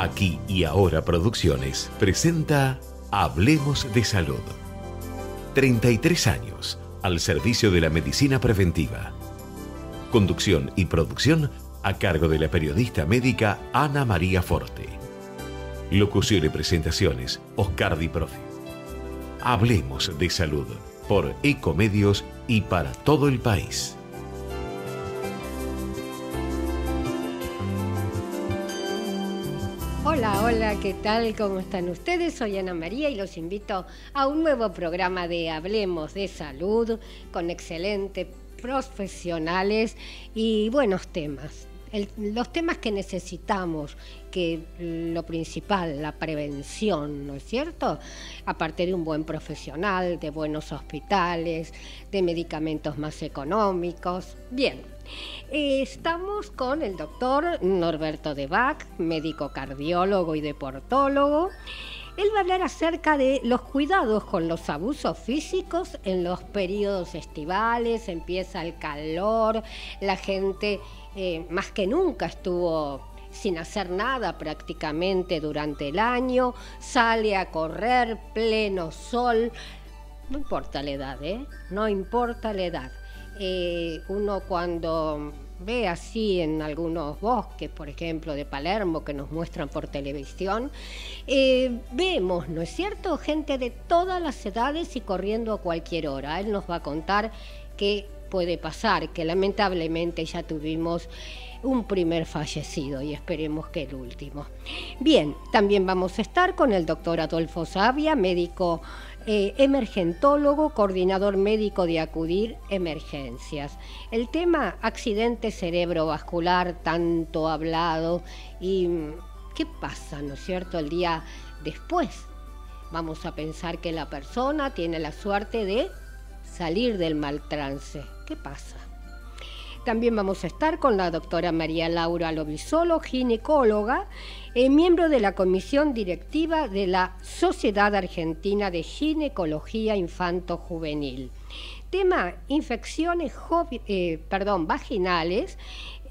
Aquí y Ahora Producciones presenta Hablemos de Salud. 33 años al servicio de la medicina preventiva. Conducción y producción a cargo de la periodista médica Ana María Forte. Locución y presentaciones Oscar Di Profi. Hablemos de Salud por Ecomedios y para todo el país. Hola, hola, ¿qué tal? ¿Cómo están ustedes? Soy Ana María y los invito a un nuevo programa de Hablemos de Salud con excelentes profesionales y buenos temas. Los temas que necesitamos, que lo principal, la prevención, ¿no es cierto? Aparte de un buen profesional, de buenos hospitales, de medicamentos más económicos. Bien, estamos con el doctor Norberto de Bach, médico cardiólogo y deportólogo. Él va a hablar acerca de los cuidados con los abusos físicos en los periodos estivales. Empieza el calor, la gente más que nunca estuvo sin hacer nada prácticamente durante el año, sale a correr, pleno sol, no importa la edad, no importa la edad. Uno cuando ve así en algunos bosques, por ejemplo, de Palermo, que nos muestran por televisión, vemos, ¿no es cierto?, gente de todas las edades y corriendo a cualquier hora. Él nos va a contar qué puede pasar, que lamentablemente ya tuvimos un primer fallecido y esperemos que el último. Bien, también vamos a estar con el doctor Adolfo Savia, médico emergentólogo, coordinador médico de Acudir Emergencias. El tema accidente cerebrovascular, tanto hablado, y ¿qué pasa, no es cierto?, el día después? Vamos a pensar que la persona tiene la suerte de salir del mal trance. ¿Qué pasa? También vamos a estar con la doctora María Laura Lobisolo, ginecóloga, miembro de la comisión directiva de la Sociedad Argentina de Ginecología Infanto-Juvenil. Tema infecciones vaginales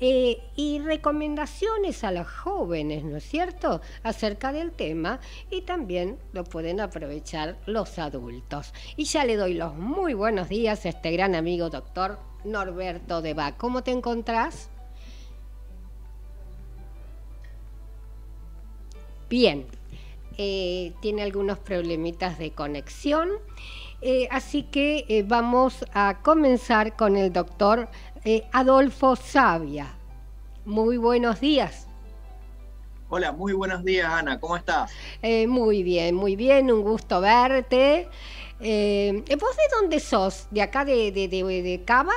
y recomendaciones a los jóvenes, ¿no es cierto?, acerca del tema, y también lo pueden aprovechar los adultos. Y ya le doy los muy buenos días a este gran amigo doctor Norberto de Bach. ¿Cómo te encontrás? Bien, tiene algunos problemitas de conexión, así que vamos a comenzar con el doctor Adolfo Savia. Muy buenos días. Hola, muy buenos días, Ana. ¿Cómo estás? Muy bien, un gusto verte. ¿Vos de dónde sos? ¿De acá de Cava?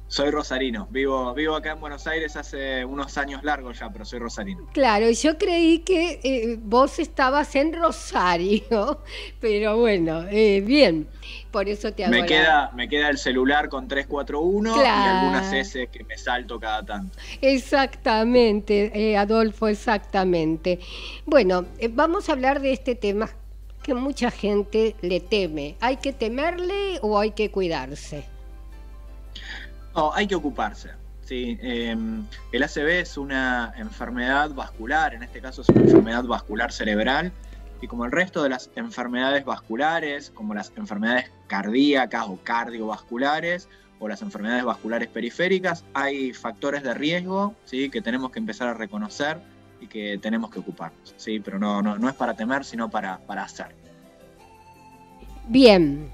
Soy rosarino, vivo acá en Buenos Aires hace unos años largos ya, pero soy rosarino. Claro, yo creí que vos estabas en Rosario, pero bueno, bien, por eso te hago me queda el celular con 341, claro, y algunas S que me salto cada tanto. Exactamente, Adolfo, exactamente. Bueno, vamos a hablar de este tema que mucha gente le teme. ¿Hay que temerle o hay que cuidarse? No, hay que ocuparse. ¿Sí? El ACV es una enfermedad vascular, en este caso es una enfermedad vascular cerebral, y como el resto de las enfermedades vasculares, como las enfermedades cardíacas o cardiovasculares, o las enfermedades vasculares periféricas, hay factores de riesgo, ¿sí?, que tenemos que empezar a reconocer y que tenemos que ocuparnos, ¿sí? Pero no es para temer, sino para hacer. Bien.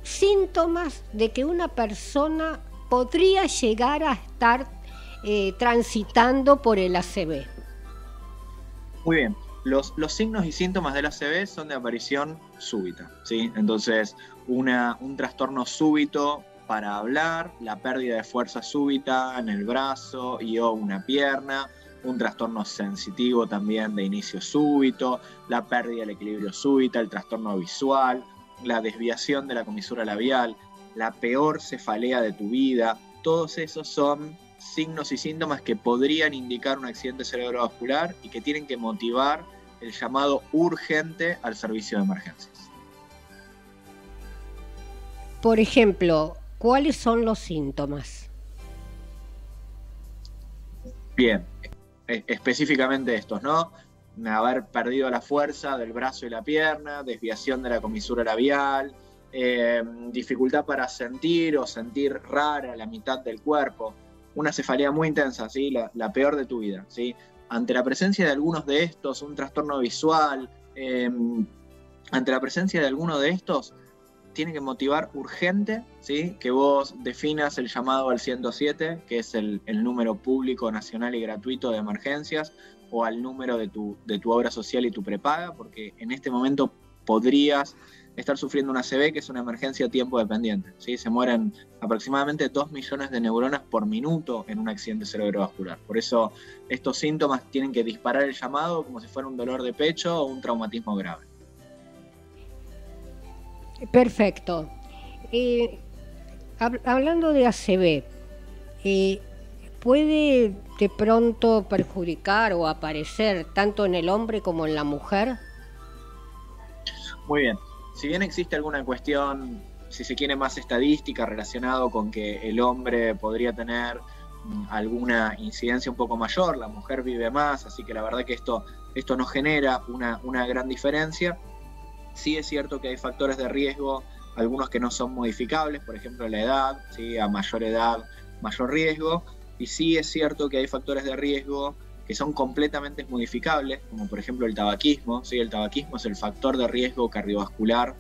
Síntomas de que una persona podría llegar a estar transitando por el ACV. Muy bien. Los signos y síntomas del ACV son de aparición súbita, ¿sí? Entonces, un trastorno súbito para hablar, la pérdida de fuerza súbita en el brazo y o una pierna, un trastorno sensitivo también de inicio súbito, la pérdida del equilibrio súbita, el trastorno visual, la desviación de la comisura labial, la peor cefalea de tu vida. Todos esos son signos y síntomas que podrían indicar un accidente cerebrovascular y que tienen que motivar el llamado urgente al servicio de emergencias. Por ejemplo, ¿cuáles son los síntomas? Bien, específicamente estos, ¿no? Haber perdido la fuerza del brazo y la pierna, desviación de la comisura labial, dificultad para sentir o sentir rara la mitad del cuerpo, una cefalea muy intensa, ¿sí? La peor de tu vida, ¿sí? Ante la presencia de algunos de estos, un trastorno visual, ante la presencia de alguno de estos, tiene que motivar urgente, ¿sí? Que vos definas el llamado al 107, que es el número público, nacional y gratuito de emergencias, o al número de tu obra social y tu prepaga, porque en este momento podrías estar sufriendo una ACV, que es una emergencia tiempo dependiente, ¿sí? Se mueren aproximadamente 2 millones de neuronas por minuto en un accidente cerebrovascular. Por eso estos síntomas tienen que disparar el llamado como si fuera un dolor de pecho o un traumatismo grave. Perfecto. Hablando de ACV, ¿puede de pronto perjudicar o aparecer tanto en el hombre como en la mujer? Muy bien. Si bien existe alguna cuestión, si se quiere, más estadística relacionado con que el hombre podría tener alguna incidencia un poco mayor, la mujer vive más, así que la verdad que esto no genera una gran diferencia. Sí es cierto que hay factores de riesgo, algunos que no son modificables, por ejemplo la edad, ¿sí? A mayor edad, mayor riesgo, y sí es cierto que hay factores de riesgo que son completamente modificables, como por ejemplo el tabaquismo, ¿sí? El tabaquismo es el factor de riesgo cardiovascular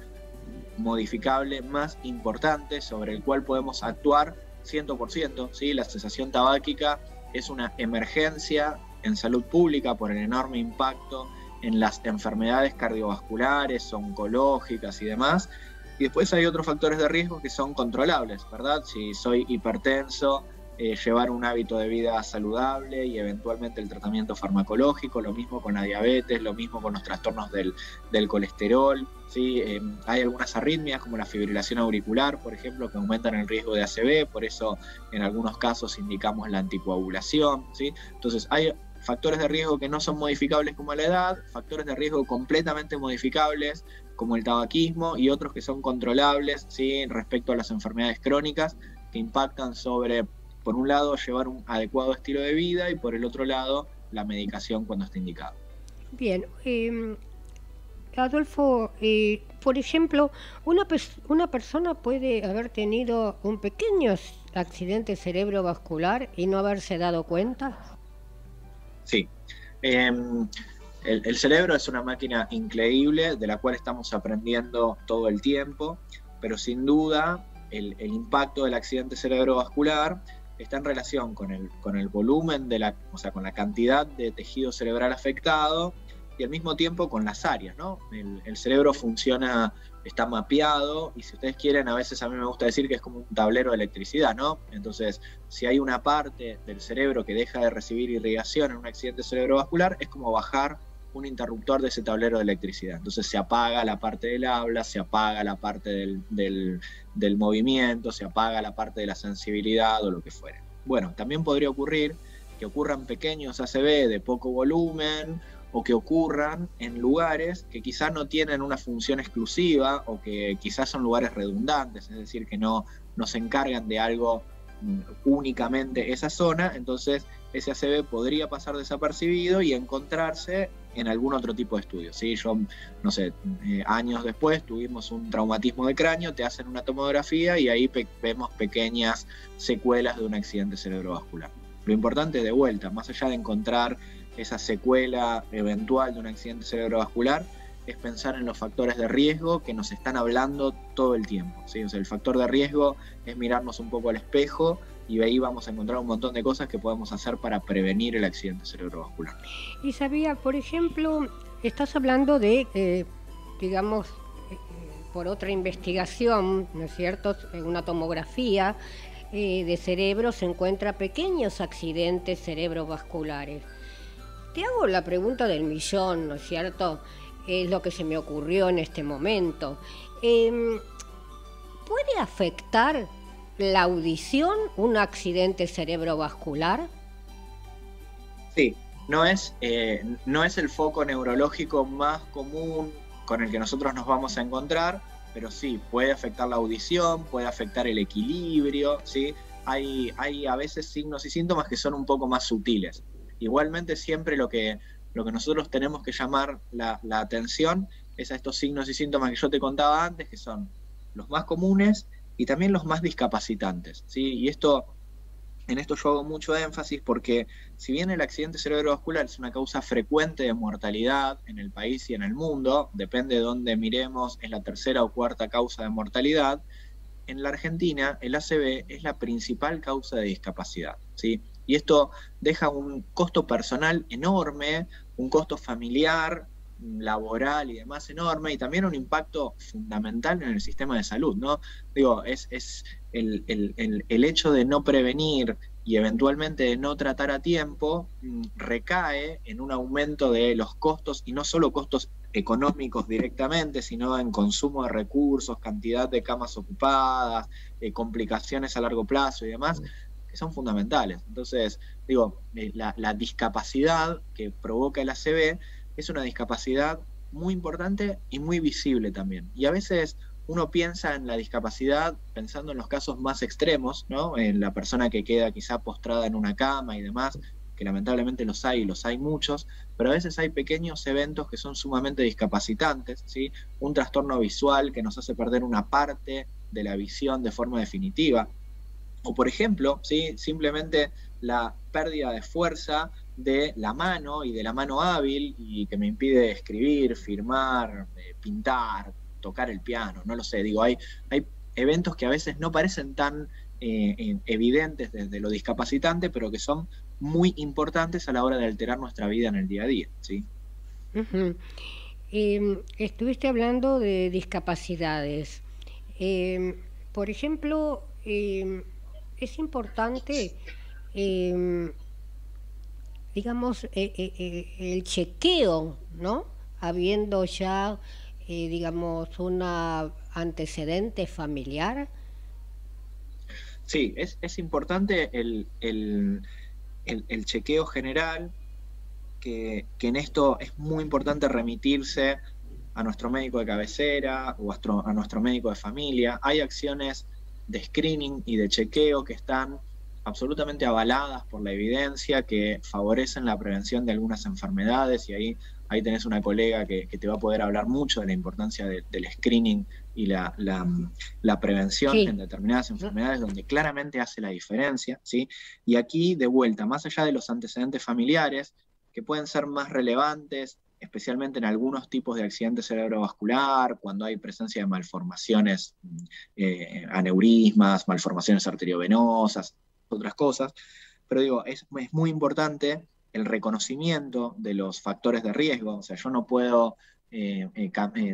modificable más importante sobre el cual podemos actuar 100%, ¿sí? La cesación tabáquica es una emergencia en salud pública por el enorme impacto en las enfermedades cardiovasculares, oncológicas y demás. Y después hay otros factores de riesgo que son controlables, ¿verdad? Si soy hipertenso, llevar un hábito de vida saludable y eventualmente el tratamiento farmacológico, lo mismo con la diabetes, lo mismo con los trastornos del colesterol, ¿sí? Hay algunas arritmias como la fibrilación auricular, por ejemplo, que aumentan el riesgo de ACV, por eso en algunos casos indicamos la anticoagulación, ¿sí? Entonces hay factores de riesgo que no son modificables como la edad, factores de riesgo completamente modificables como el tabaquismo y otros que son controlables, ¿sí? Respecto a las enfermedades crónicas que impactan sobre, por un lado, llevar un adecuado estilo de vida y por el otro lado, la medicación cuando esté indicado. Bien, Adolfo, por ejemplo, una persona puede haber tenido un pequeño accidente cerebrovascular y no haberse dado cuenta. Sí. El cerebro es una máquina increíble de la cual estamos aprendiendo todo el tiempo, pero sin duda el impacto del accidente cerebrovascular está en relación con el volumen con la cantidad de tejido cerebral afectado y al mismo tiempo con las áreas, ¿no? El cerebro funciona, está mapeado y si ustedes quieren, a veces a mí me gusta decir que es como un tablero de electricidad, ¿no? Entonces, si hay una parte del cerebro que deja de recibir irrigación en un accidente cerebrovascular, es como bajar un interruptor de ese tablero de electricidad. Entonces se apaga la parte del habla, se apaga la parte del movimiento, se apaga la parte de la sensibilidad o lo que fuere. Bueno, también podría ocurrir que ocurran pequeños ACV de poco volumen o que ocurran en lugares que quizás no tienen una función exclusiva o que quizás son lugares redundantes, es decir, que no se encargan de algo únicamente esa zona, entonces ese ACV podría pasar desapercibido y encontrarse en algún otro tipo de estudio, ¿sí? Yo, no sé, años después tuvimos un traumatismo de cráneo, te hacen una tomografía y ahí vemos pequeñas secuelas de un accidente cerebrovascular. Lo importante, de vuelta, más allá de encontrar esa secuela eventual de un accidente cerebrovascular, es pensar en los factores de riesgo que nos están hablando todo el tiempo, ¿sí? O sea, el factor de riesgo es mirarnos un poco al espejo y ahí vamos a encontrar un montón de cosas que podemos hacer para prevenir el accidente cerebrovascular. Y sabía, por ejemplo, estás hablando de, digamos, por otra investigación, ¿no es cierto?, en una tomografía de cerebro se encuentra pequeños accidentes cerebrovasculares. Te hago la pregunta del millón, ¿no es cierto?, es lo que se me ocurrió en este momento. ¿Puede afectar la audición un accidente cerebrovascular? Sí, no es el foco neurológico más común con el que nosotros nos vamos a encontrar, pero sí, puede afectar la audición, puede afectar el equilibrio, ¿sí? Hay a veces signos y síntomas que son un poco más sutiles. Igualmente siempre lo que nosotros tenemos que llamar la atención es a estos signos y síntomas que yo te contaba antes, que son los más comunes y también los más discapacitantes, ¿sí? Y en esto yo hago mucho énfasis porque si bien el accidente cerebrovascular es una causa frecuente de mortalidad en el país y en el mundo, depende de dónde miremos, es la tercera o cuarta causa de mortalidad, en la Argentina el ACV es la principal causa de discapacidad, ¿sí? Y esto deja un costo personal enorme, un costo familiar, laboral y demás enorme, y también un impacto fundamental en el sistema de salud, ¿no? Digo, es el hecho de no prevenir y eventualmente de no tratar a tiempo, recae en un aumento de los costos, y no solo costos económicos directamente, sino en consumo de recursos, cantidad de camas ocupadas, complicaciones a largo plazo y demás, que son fundamentales. Entonces, digo, la discapacidad que provoca el ACV es una discapacidad muy importante y muy visible también. Y a veces uno piensa en la discapacidad pensando en los casos más extremos, ¿no? En la persona que queda quizá postrada en una cama y demás, que lamentablemente los hay muchos, pero a veces hay pequeños eventos que son sumamente discapacitantes, ¿sí? Un trastorno visual que nos hace perder una parte de la visión de forma definitiva. O por ejemplo, ¿sí? Simplemente la pérdida de fuerza de la mano y de la mano hábil, y que me impide escribir, firmar, pintar, tocar el piano, no lo sé. Digo, hay eventos que a veces no parecen tan evidentes desde lo discapacitante, pero que son muy importantes a la hora de alterar nuestra vida en el día a día, ¿sí? Ujú. Estuviste hablando de discapacidades. Por ejemplo, es importante, eh, digamos, el chequeo, ¿no? Habiendo ya, digamos, una antecedente familiar. Sí, es importante el chequeo general, que en esto es muy importante remitirse a nuestro médico de cabecera o a nuestro médico de familia. Hay acciones de screening y de chequeo que están absolutamente avaladas por la evidencia, que favorecen la prevención de algunas enfermedades, y ahí tenés una colega que te va a poder hablar mucho de la importancia del screening y la prevención Sí. en determinadas enfermedades donde claramente hace la diferencia, ¿sí? Y aquí, de vuelta, más allá de los antecedentes familiares, que pueden ser más relevantes, especialmente en algunos tipos de accidente cerebrovascular, cuando hay presencia de malformaciones, aneurismas, malformaciones arteriovenosas, otras cosas, pero digo, es muy importante el reconocimiento de los factores de riesgo. O sea, yo no puedo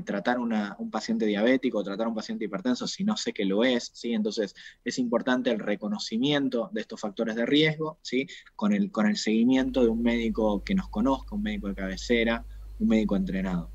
tratar un paciente diabético o tratar a un paciente hipertenso si no sé que lo es, ¿sí? Entonces es importante el reconocimiento de estos factores de riesgo, ¿sí? Con el seguimiento de un médico que nos conozca, un médico de cabecera, un médico entrenado.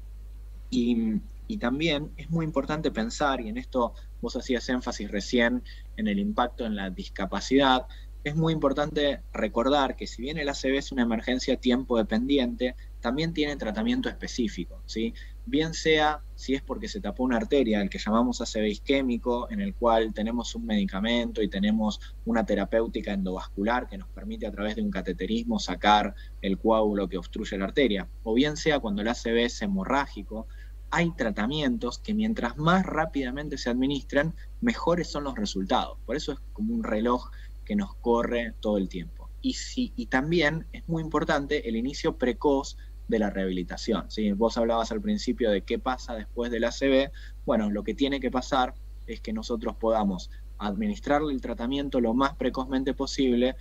Y también es muy importante pensar, y en esto vos hacías énfasis recién en el impacto en la discapacidad, es muy importante recordar que si bien el ACV es una emergencia tiempo dependiente, también tiene tratamiento específico, ¿sí? Bien sea si es porque se tapó una arteria, el que llamamos ACV isquémico, en el cual tenemos un medicamento y tenemos una terapéutica endovascular que nos permite a través de un cateterismo sacar el coágulo que obstruye la arteria, o bien sea cuando el ACV es hemorrágico. Hay tratamientos que mientras más rápidamente se administran, mejores son los resultados. Por eso es como un reloj que nos corre todo el tiempo. Y también es muy importante el inicio precoz de la rehabilitación, ¿sí? Vos hablabas al principio de qué pasa después del ACV. Bueno, lo que tiene que pasar es que nosotros podamos administrarle el tratamiento lo más precozmente posible,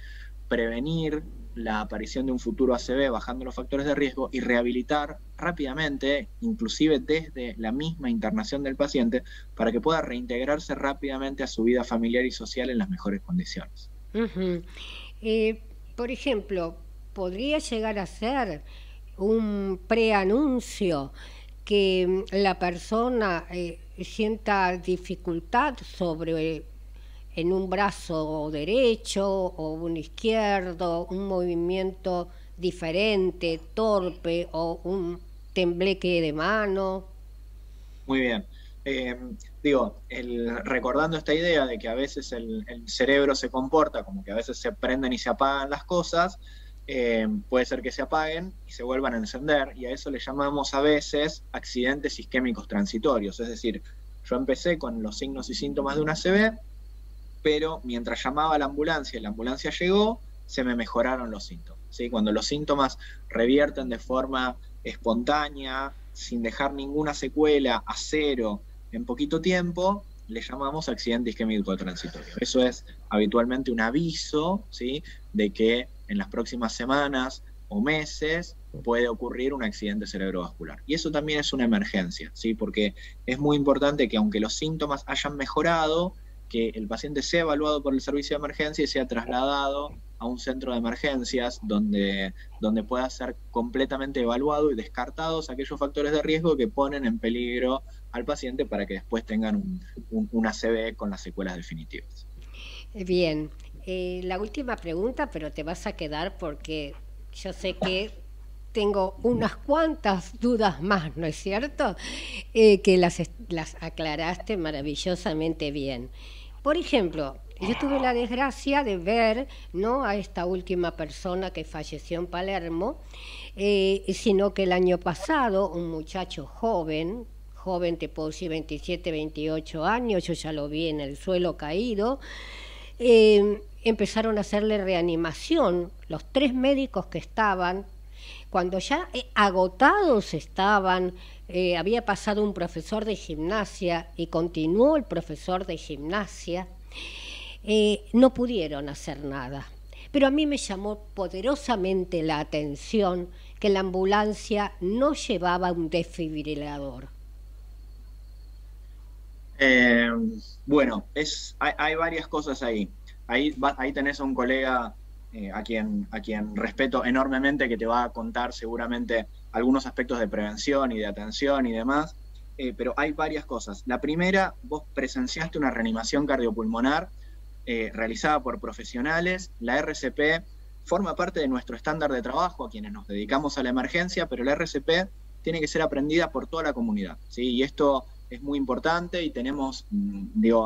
prevenir la aparición de un futuro ACV bajando los factores de riesgo y rehabilitar rápidamente, inclusive desde la misma internación del paciente, para que pueda reintegrarse rápidamente a su vida familiar y social en las mejores condiciones. Ujú. Por ejemplo, podría llegar a ser un preanuncio que la persona sienta dificultad sobre en un brazo derecho o un izquierdo, un movimiento diferente, torpe o un tembleque de mano. Muy bien. Digo, recordando esta idea de que a veces el cerebro se comporta como que a veces se prenden y se apagan las cosas, puede ser que se apaguen y se vuelvan a encender, y a eso le llamamos a veces accidentes isquémicos transitorios. Es decir, yo empecé con los signos y síntomas de una ACV, pero mientras llamaba a la ambulancia y la ambulancia llegó, se me mejoraron los síntomas, ¿sí? Cuando los síntomas revierten de forma espontánea, sin dejar ninguna secuela, a cero, en poquito tiempo, le llamamos accidente isquémico transitorio. Eso es habitualmente un aviso, ¿sí?, de que en las próximas semanas o meses puede ocurrir un accidente cerebrovascular. Y eso también es una emergencia, ¿sí?, porque es muy importante que aunque los síntomas hayan mejorado, que el paciente sea evaluado por el servicio de emergencia y sea trasladado a un centro de emergencias donde pueda ser completamente evaluado y descartados aquellos factores de riesgo que ponen en peligro al paciente para que después tengan una ACV con las secuelas definitivas. Bien, la última pregunta, pero te vas a quedar porque yo sé que tengo unas cuantas dudas más, ¿no es cierto? Que las aclaraste maravillosamente bien. Por ejemplo, yo tuve la desgracia de ver, no a esta última persona que falleció en Palermo, sino que el año pasado un muchacho joven, te puedo decir 27, 28 años, yo ya lo vi en el suelo caído, empezaron a hacerle reanimación, los 3 médicos que estaban, cuando ya agotados estaban, había pasado un profesor de gimnasia y continuó el profesor de gimnasia, no pudieron hacer nada. Pero a mí me llamó poderosamente la atención que la ambulancia no llevaba un desfibrilador. Bueno, hay varias cosas ahí. Ahí tenés a un colega a quien respeto enormemente, que te va a contar seguramente algunos aspectos de prevención y de atención y demás, pero hay varias cosas. La primera, vos presenciaste una reanimación cardiopulmonar realizada por profesionales. La RCP forma parte de nuestro estándar de trabajo a quienes nos dedicamos a la emergencia, pero la RCP tiene que ser aprendida por toda la comunidad, ¿sí? Y esto es muy importante y tenemos,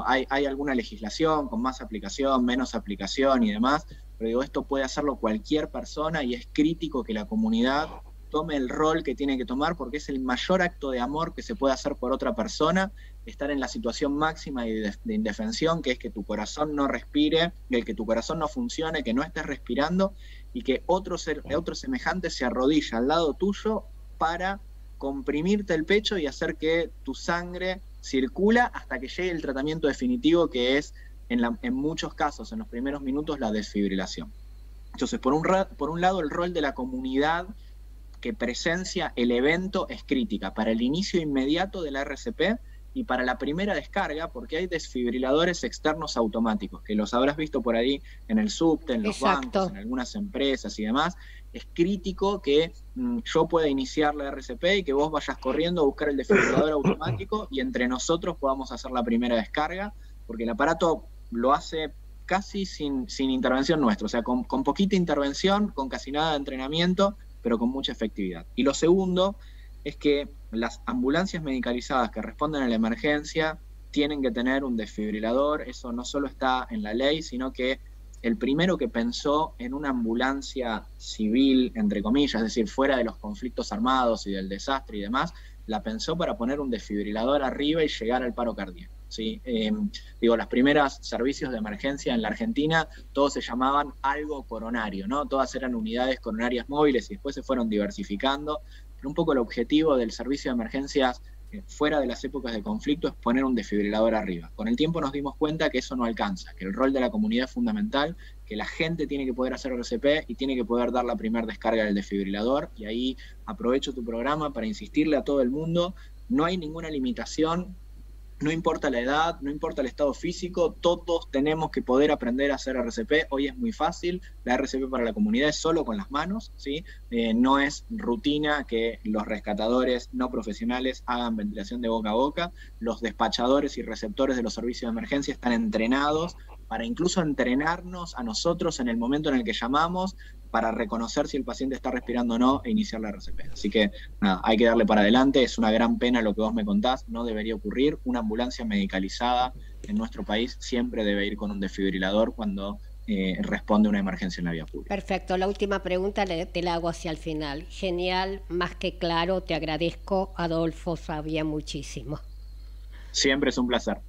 hay alguna legislación con más aplicación, menos aplicación y demás, pero esto puede hacerlo cualquier persona y es crítico que la comunidad tome el rol que tiene que tomar, porque es el mayor acto de amor que se puede hacer por otra persona, estar en la situación máxima de indefensión, que es que tu corazón no respire, que tu corazón no funcione, que no estés respirando, y que otro semejante se arrodilla al lado tuyo para comprimirte el pecho y hacer que tu sangre circula hasta que llegue el tratamiento definitivo, que es, en muchos casos, en los primeros minutos, la desfibrilación. Entonces, por un lado, el rol de la comunidad que presencia el evento es crítica para el inicio inmediato de la RCP y para la primera descarga, porque hay desfibriladores externos automáticos, que los habrás visto por ahí en el subte, en los bancos, en algunas empresas y demás. Es crítico que yo pueda iniciar la RCP y que vos vayas corriendo a buscar el desfibrilador automático y entre nosotros podamos hacer la primera descarga, porque el aparato lo hace casi sin intervención nuestra, o sea, con poquita intervención, con casi nada de entrenamiento, pero con mucha efectividad. Y lo segundo es que las ambulancias medicalizadas que responden a la emergencia tienen que tener un desfibrilador. Eso no solo está en la ley, sino que el primero que pensó en una ambulancia civil, entre comillas, es decir, fuera de los conflictos armados y del desastre y demás, la pensó para poner un desfibrilador arriba y llegar al paro cardíaco, ¿sí? Las primeras servicios de emergencia en la Argentina, todos se llamaban algo coronario, ¿no? Todas eran unidades coronarias móviles y después se fueron diversificando, pero un poco el objetivo del servicio de emergencias fuera de las épocas de conflicto es poner un desfibrilador arriba. Con el tiempo nos dimos cuenta que eso no alcanza, que el rol de la comunidad es fundamental, que la gente tiene que poder hacer RCP y tiene que poder dar la primera descarga del desfibrilador, y ahí aprovecho tu programa para insistirle a todo el mundo, no hay ninguna limitación. No importa la edad, no importa el estado físico, todos tenemos que poder aprender a hacer RCP. Hoy es muy fácil, la RCP para la comunidad es solo con las manos, ¿sí? No es rutina que los rescatadores no profesionales hagan ventilación de boca a boca. Los despachadores y receptores de los servicios de emergencia están entrenados para incluso entrenarnos a nosotros en el momento en el que llamamos, para reconocer si el paciente está respirando o no e iniciar la RCP. Así que nada, hay que darle para adelante. Es una gran pena lo que vos me contás, no debería ocurrir. Una ambulancia medicalizada en nuestro país siempre debe ir con un desfibrilador cuando responde a una emergencia en la vía pública. Perfecto. La última pregunta te la hago hacia el final. Genial, más que claro. Te agradezco, Adolfo, sabía muchísimo. Siempre es un placer.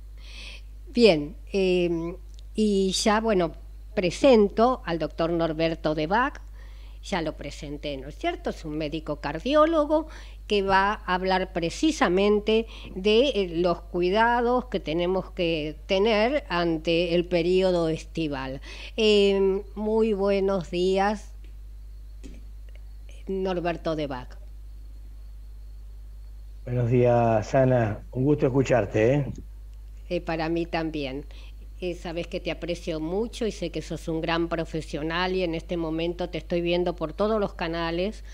Bien, y ya, bueno, presento al doctor Norberto de Bach. Ya lo presenté, ¿no es cierto? Es un médico cardiólogo que va a hablar precisamente de los cuidados que tenemos que tener ante el periodo estival. Muy buenos días, Norberto de Bach. Buenos días, Ana. Un gusto escucharte, Para mí también. Sabes que te aprecio mucho y sé que sos un gran profesional y en este momento te estoy viendo por todos los canales,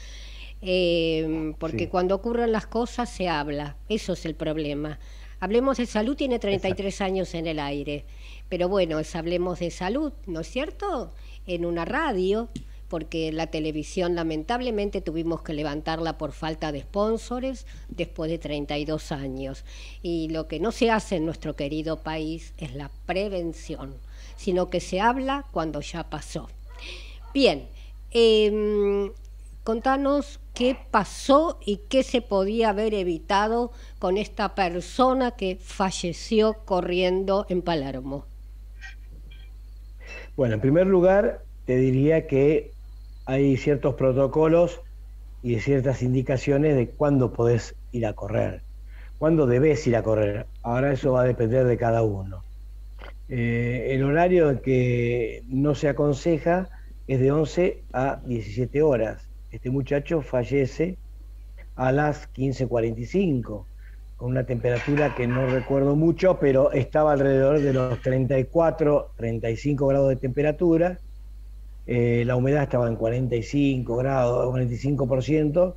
porque sí, cuando ocurren las cosas se habla, eso es el problema. Hablemos de Salud tiene 33 años en el aire, pero bueno, es Hablemos de Salud, ¿no es cierto? En una radio, porque la televisión lamentablemente tuvimos que levantarla por falta de sponsores después de 32 años. Y lo que no se hace en nuestro querido país es la prevención, sino que se habla cuando ya pasó. Bien, contanos qué pasó y qué se podía haber evitado con esta persona que falleció corriendo en Palermo. Bueno, en primer lugar, te diría que hay ciertos protocolos y ciertas indicaciones de cuándo podés ir a correr, cuándo debés ir a correr. Ahora eso va a depender de cada uno. El horario que no se aconseja es de 11 a 17 horas. Este muchacho fallece a las 15:45, con una temperatura que no recuerdo mucho, pero estaba alrededor de los 34, 35 grados de temperatura. La humedad estaba en 45 grados, 45%,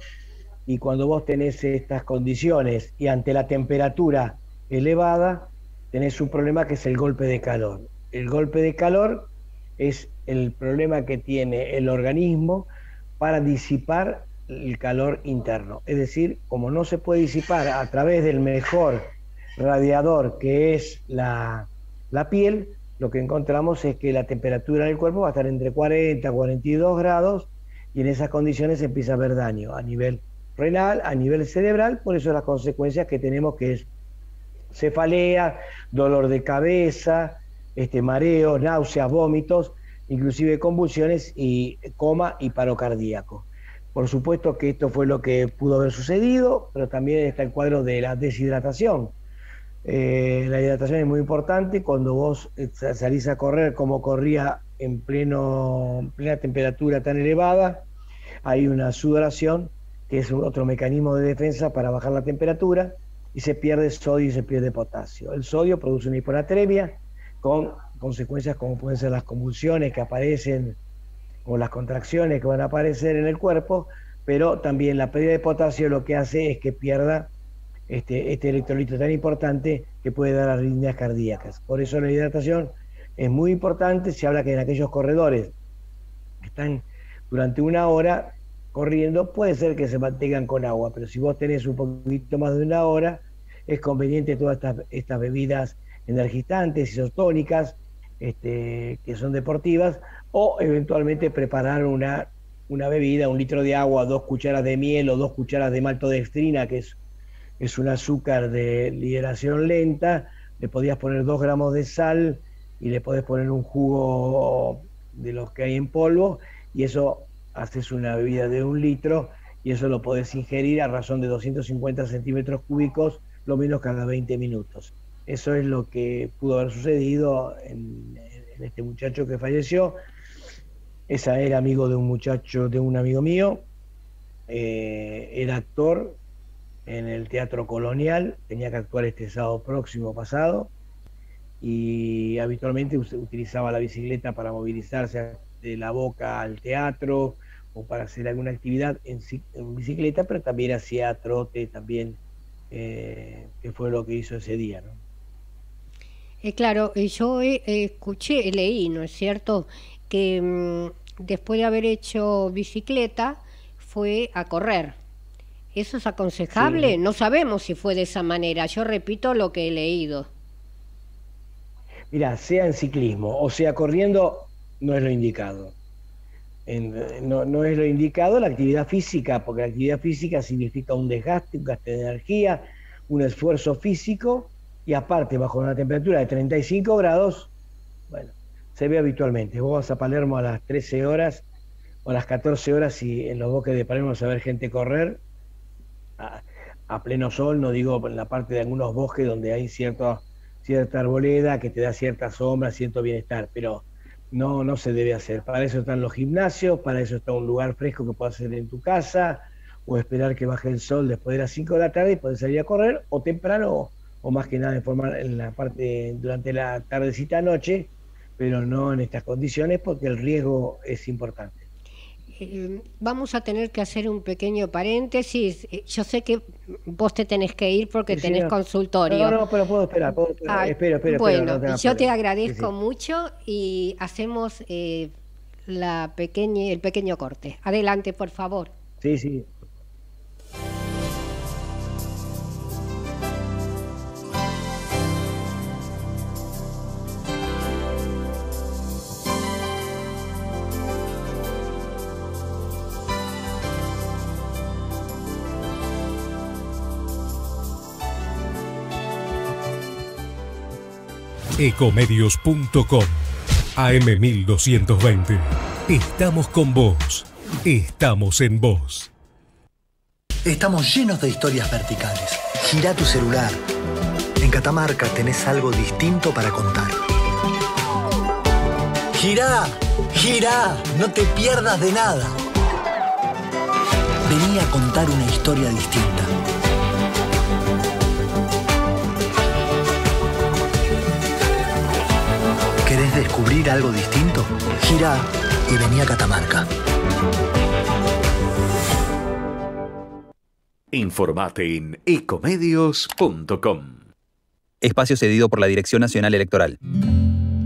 y cuando vos tenés estas condiciones y ante la temperatura elevada, tenés un problema que es el golpe de calor. El golpe de calor es el problema que tiene el organismo para disipar el calor interno. Es decir, como no se puede disipar a través del mejor radiador que es la piel, lo que encontramos es que la temperatura del cuerpo va a estar entre 40 y 42 grados y en esas condiciones empieza a haber daño a nivel renal, a nivel cerebral. Por eso las consecuencias que tenemos, que es cefalea, dolor de cabeza, mareos, náuseas, vómitos, inclusive convulsiones y coma y paro cardíaco. Por supuesto que esto fue lo que pudo haber sucedido, pero también está el cuadro de la deshidratación. La hidratación es muy importante. Cuando vos salís a correr como corría en plena temperatura tan elevada, hay una sudoración, que es otro mecanismo de defensa para bajar la temperatura, y se pierde sodio y se pierde potasio. El sodio produce una hiponatremia con consecuencias como pueden ser las convulsiones que aparecen o las contracciones que van a aparecer en el cuerpo, pero también la pérdida de potasio lo que hace es que pierda este electrolito tan importante que puede dar arritmias cardíacas. Por eso la hidratación es muy importante. Se habla que en aquellos corredores que están durante una hora corriendo, puede ser que se mantengan con agua, pero si vos tenés un poquito más de una hora, es conveniente todas estas bebidas energizantes, isotónicas, que son deportivas, o eventualmente preparar una bebida, 1 litro de agua, 2 cucharas de miel o 2 cucharas de maltodextrina, que es un azúcar de liberación lenta. Le podías poner 2 gramos de sal y le podés poner un jugo de los que hay en polvo, y eso haces una bebida de 1 litro, y eso lo podés ingerir a razón de 250 centímetros cúbicos, lo menos cada 20 minutos. Eso es lo que pudo haber sucedido en este muchacho que falleció. Era amigo de un amigo mío, era actor en el Teatro Colonial, tenía que actuar este sábado próximo pasado, y habitualmente utilizaba la bicicleta para movilizarse de la Boca al teatro o para hacer alguna actividad en bicicleta, pero también hacía trote, también, que fue lo que hizo ese día, ¿no? Claro, yo escuché, leí, ¿no es cierto?, que después de haber hecho bicicleta fue a correr. ¿Eso es aconsejable? Sí. No sabemos si fue de esa manera. Yo repito lo que he leído. Mira, sea en ciclismo o sea corriendo, no es lo indicado. No es lo indicado la actividad física, porque la actividad física significa un desgaste, un gasto de energía, un esfuerzo físico, y aparte, bajo una temperatura de 35 grados, bueno, se ve habitualmente. Vos vas a Palermo a las 13 horas o a las 14 horas y en los bosques de Palermo vas a ver gente correr a pleno sol, no digo en la parte de algunos bosques donde hay cierta arboleda que te da cierta sombra, cierto bienestar, pero no se debe hacer. Para eso están los gimnasios, para eso está un lugar fresco que puedas hacer en tu casa, o esperar que baje el sol después de las 5 de la tarde y poder salir a correr, o temprano, o más que nada en la parte durante la tardecita noche, pero no en estas condiciones porque el riesgo es importante. Vamos a tener que hacer un pequeño paréntesis. Yo sé que vos te tenés que ir porque tenés consultorio. No, pero puedo esperar. Espero. Bueno, no yo te agradezco mucho y hacemos el pequeño corte. Adelante, por favor. Sí. Ecomedios.com AM1220. Estamos con vos. Estamos en vos. Estamos llenos de historias verticales. Girá tu celular. En Catamarca tenés algo distinto para contar. Girá, no te pierdas de nada. Vení a contar una historia distinta. ¿Querés descubrir algo distinto? Girá y vení a Catamarca. Informate en ecomedios.com. Espacio cedido por la Dirección Nacional Electoral.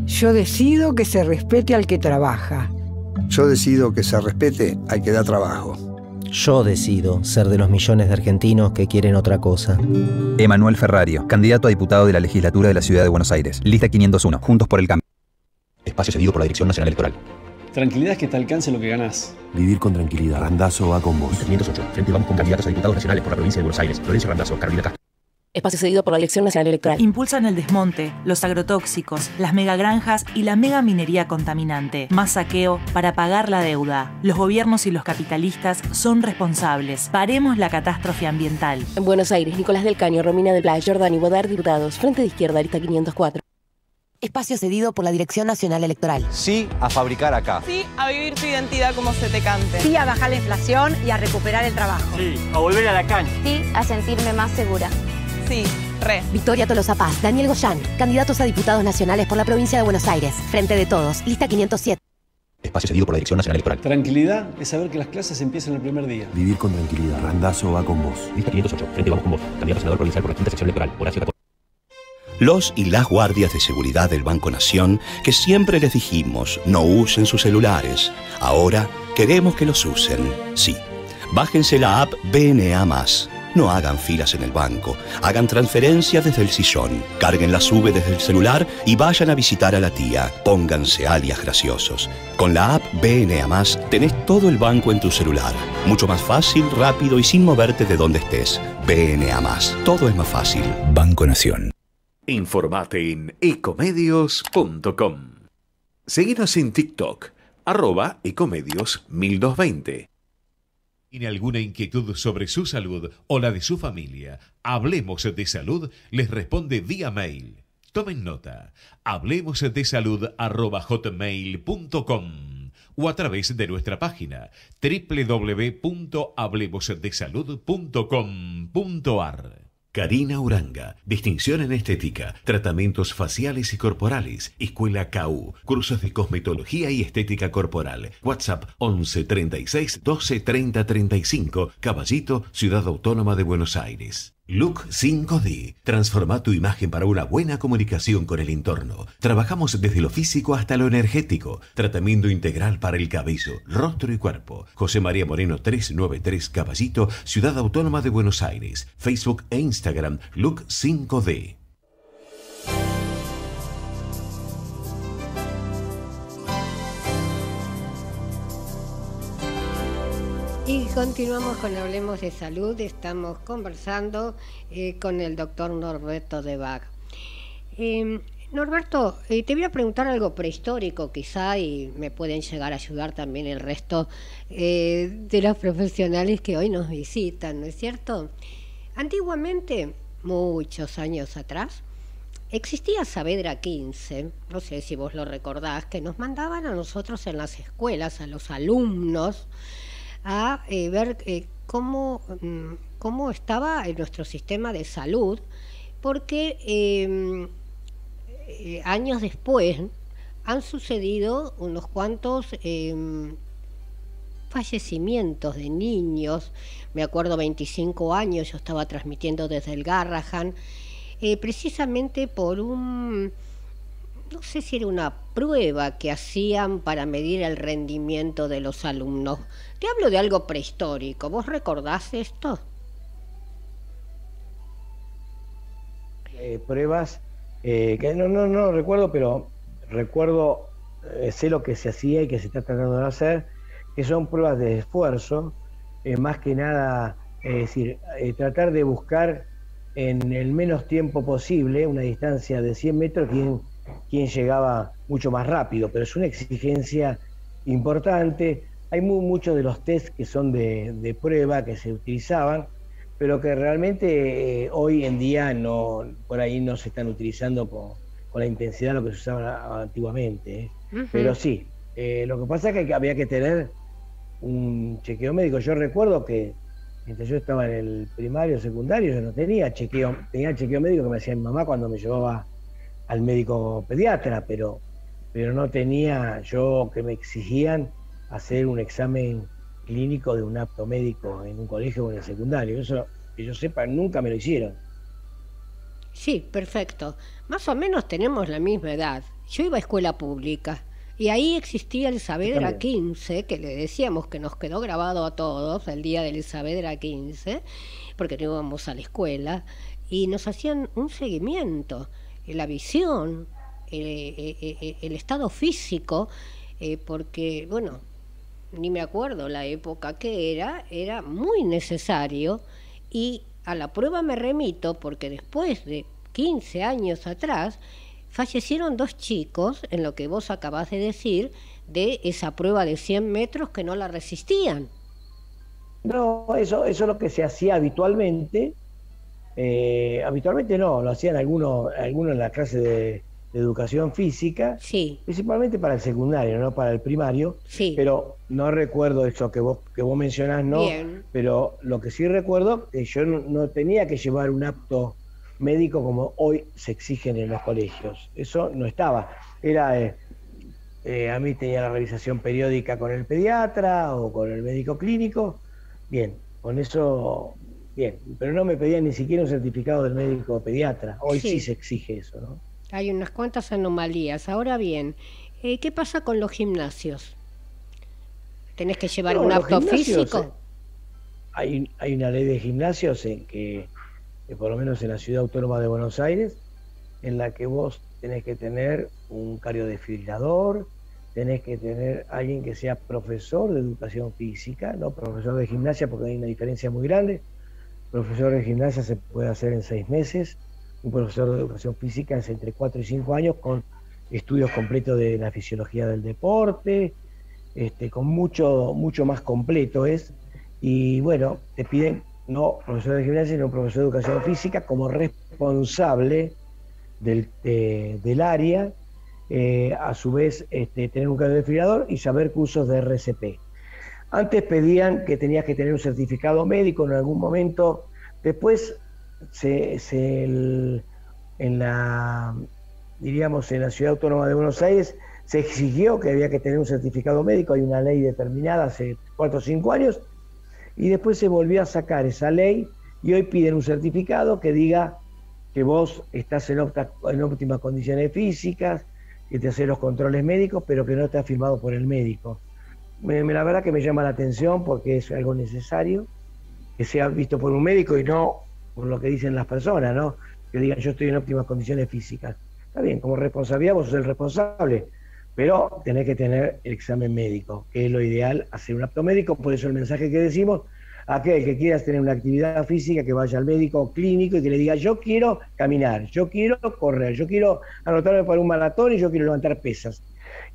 Yo decido que se respete al que trabaja. Yo decido que se respete al que da trabajo. Yo decido ser de los millones de argentinos que quieren otra cosa. Emanuel Ferrario, candidato a diputado de la legislatura de la Ciudad de Buenos Aires. Lista 501, Juntos por el Cambio. Espacio cedido por la Dirección Nacional Electoral. Tranquilidad es que te alcance lo que ganás. Vivir con tranquilidad. Randazzo va con vos. 508. Frente Vamos con candidatos a diputados nacionales por la provincia de Buenos Aires. Florencio Randazzo, Carolina Castro. Espacio cedido por la Dirección Nacional Electoral. Impulsan el desmonte, los agrotóxicos, las megagranjas y la megaminería contaminante. Más saqueo para pagar la deuda. Los gobiernos y los capitalistas son responsables. Paremos la catástrofe ambiental. En Buenos Aires, Nicolás del Caño, Romina de Pla, Jordani Bodar, diputados. Frente de Izquierda, lista 504. Espacio cedido por la Dirección Nacional Electoral. Sí a fabricar acá. Sí a vivir tu identidad como se te cante. Sí a bajar la inflación y a recuperar el trabajo. Sí a volver a la cancha. Sí a sentirme más segura. Sí, re. Victoria Tolosa Paz, Daniel Goyán, candidatos a diputados nacionales por la provincia de Buenos Aires. Frente de Todos, lista 507. Espacio cedido por la Dirección Nacional Electoral. Tranquilidad es saber que las clases empiezan el primer día. Vivir con tranquilidad. Randazzo va con vos. Lista 508. Frente Vamos con vos. Candidato a senador provincial por la quinta sección electoral. Horacio Capó. Los y las guardias de seguridad del Banco Nación, que siempre les dijimos no usen sus celulares, ahora queremos que los usen. Sí, bájense la app BNA+. No hagan filas en el banco, hagan transferencias desde el sillón, carguen la SUBE desde el celular y vayan a visitar a la tía. Pónganse alias graciosos. Con la app BNA+, tenés todo el banco en tu celular. Mucho más fácil, rápido y sin moverte de donde estés. BNA+. Todo es más fácil. Banco Nación. Informate en ecomedios.com. Seguinos en TikTok, @ecomedios1220. ¿Tiene alguna inquietud sobre su salud o la de su familia? Hablemos de Salud les responde vía mail. Tomen nota. hablemosdesalud@hotmail.com o a través de nuestra página www.hablemosdesalud.com.ar. Karina Uranga, distinción en estética, tratamientos faciales y corporales, Escuela KU, cursos de cosmetología y estética corporal. WhatsApp 11 36 12 30 35, Caballito, Ciudad Autónoma de Buenos Aires. Look 5D. Transforma tu imagen para una buena comunicación con el entorno. Trabajamos desde lo físico hasta lo energético. Tratamiento integral para el cabello, rostro y cuerpo. José María Moreno 393 Caballito, Ciudad Autónoma de Buenos Aires. Facebook e Instagram, Look 5D. continuamos con Hablemos de Salud. Estamos conversando con el doctor Norberto Debach. Norberto, te voy a preguntar algo prehistórico quizá, y me pueden llegar a ayudar también el resto de los profesionales que hoy nos visitan, ¿no es cierto? Antiguamente, muchos años atrás, existía Saavedra 15, no sé si vos lo recordás, que nos mandaban a nosotros en las escuelas, a los alumnos, a ver cómo estaba nuestro sistema de salud, porque años después han sucedido unos cuantos fallecimientos de niños. Me acuerdo 25 años, yo estaba transmitiendo desde el Garrahan, precisamente por no sé si era una prueba que hacían para medir el rendimiento de los alumnos. Te hablo de algo prehistórico. ¿Vos recordás esto? Pruebas que no recuerdo, pero recuerdo, sé lo que se hacía y que se está tratando de hacer, que son pruebas de esfuerzo, más que nada, es decir, tratar de buscar en el menos tiempo posible, una distancia de 100 metros, quien llegaba mucho más rápido, pero es una exigencia importante. Hay muchos de los test que son de prueba que se utilizaban, pero que realmente hoy en día por ahí no se están utilizando con la intensidad de lo que se usaba antiguamente. Pero sí, lo que pasa es que había que tener un chequeo médico. Yo recuerdo que mientras yo estaba en el primario, secundario, yo no tenía chequeo, tenía el chequeo médico que me hacía mi mamá cuando me llevaba al médico pediatra, pero no tenía yo que me exigían hacer un examen clínico de un apto médico en un colegio o en el secundario. Eso, que yo sepa, nunca me lo hicieron. Sí, perfecto. Más o menos tenemos la misma edad. Yo iba a escuela pública y ahí existía el Saavedra 15, que le decíamos que nos quedó grabado a todos el día del Saavedra 15, porque no íbamos a la escuela, y nos hacían un seguimiento, la visión, el estado físico, porque, bueno, ni me acuerdo la época que era muy necesario, y a la prueba me remito porque después de 15 años atrás fallecieron 2 chicos, en lo que vos acabás de decir, de esa prueba de 100 metros que no la resistían. No, eso es lo que se hacía habitualmente. Habitualmente no, lo hacían algunos en la clase de educación física, sí, principalmente para el secundario, no para el primario, sí, pero no recuerdo eso que vos mencionás, no. Bien. Pero lo que sí recuerdo es que yo no tenía que llevar un apto médico como hoy se exigen en los colegios. Eso no estaba. Era a mí tenía la revisación periódica con el pediatra o con el médico clínico. Bien, con eso, bien. Pero no me pedían ni siquiera un certificado del médico pediatra. Hoy sí se exige eso, ¿no? Hay unas cuantas anomalías. Ahora bien, ¿qué pasa con los gimnasios? ¿Tenés que llevar un apto físico? Hay una ley de gimnasios en que por lo menos en la Ciudad Autónoma de Buenos Aires, en la que vos tenés que tener un cardiodesfibrilador, tenés que tener alguien que sea profesor de educación física, no profesor de gimnasia, porque hay una diferencia muy grande. Profesor de gimnasia se puede hacer en 6 meses, un profesor de educación física es entre 4 y 5 años, con estudios completos de la fisiología del deporte, con mucho más completo es. Y bueno, te piden no profesor de gimnasia, sino profesor de educación física como responsable del área, a su vez tener un cardiodesfibrilador y saber cursos de RCP. Antes pedían que tenías que tener un certificado médico en algún momento, después en la Ciudad Autónoma de Buenos Aires se exigió que había que tener un certificado médico, hay una ley determinada hace 4 o 5 años, y después se volvió a sacar esa ley y hoy piden un certificado que diga que vos estás en óptimas condiciones físicas, que te haces los controles médicos, pero que no está firmado por el médico. La verdad que me llama la atención porque es algo necesario, que sea visto por un médico y no por lo que dicen las personas, ¿no? Que digan yo estoy en óptimas condiciones físicas. Está bien, como responsabilidad vos sos el responsable, Pero tenés que tener el examen médico, que es lo ideal, hacer un apto médico. Por eso el mensaje que decimos, aquel que quiera tener una actividad física, que vaya al médico clínico y que le diga, yo quiero caminar, yo quiero correr, yo quiero anotarme para un maratón y yo quiero levantar pesas.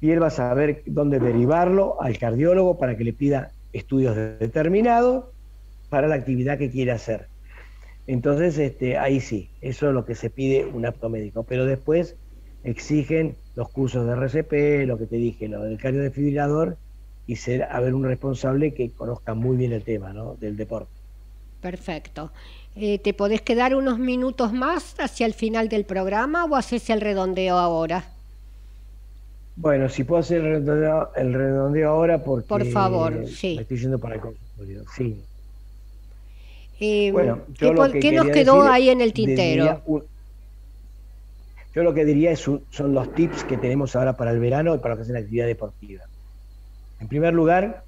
Y él va a saber dónde derivarlo al cardiólogo para que le pida estudios determinados para la actividad que quiere hacer. Entonces, ahí sí, eso es lo que se pide un apto médico. Pero después exigen los cursos de RCP, lo que te dije, lo del cardiodefibrilador, y haber un responsable que conozca muy bien el tema, ¿no?, del deporte. Perfecto. ¿Te podés quedar unos minutos más hacia el final del programa o haces el redondeo ahora? Bueno, si puedo hacer el redondeo ahora porque... Por favor, sí. Me estoy yendo para el consultorio, sí. Bueno, ¿qué nos quedó ahí en el tintero? Yo lo que diría son los tips que tenemos ahora para el verano y para lo que es la actividad deportiva. En primer lugar,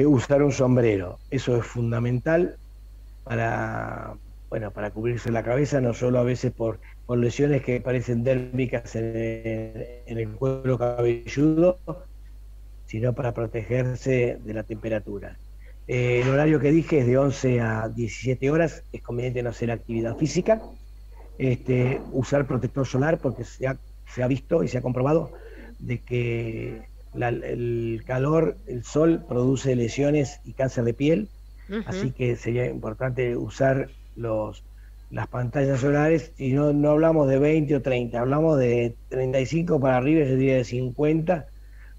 usar un sombrero. Eso es fundamental para cubrirse la cabeza, no solo a veces por lesiones que parecen dérmicas en el cuero cabelludo, sino para protegerse de la temperatura. El horario que dije es de 11 a 17 horas, es conveniente no hacer actividad física, usar protector solar, porque se ha visto y se ha comprobado de que el calor, el sol, produce lesiones y cáncer de piel, así que sería importante usar las pantallas solares, y no hablamos de 20 o 30, hablamos de 35 para arriba, yo diría de 50,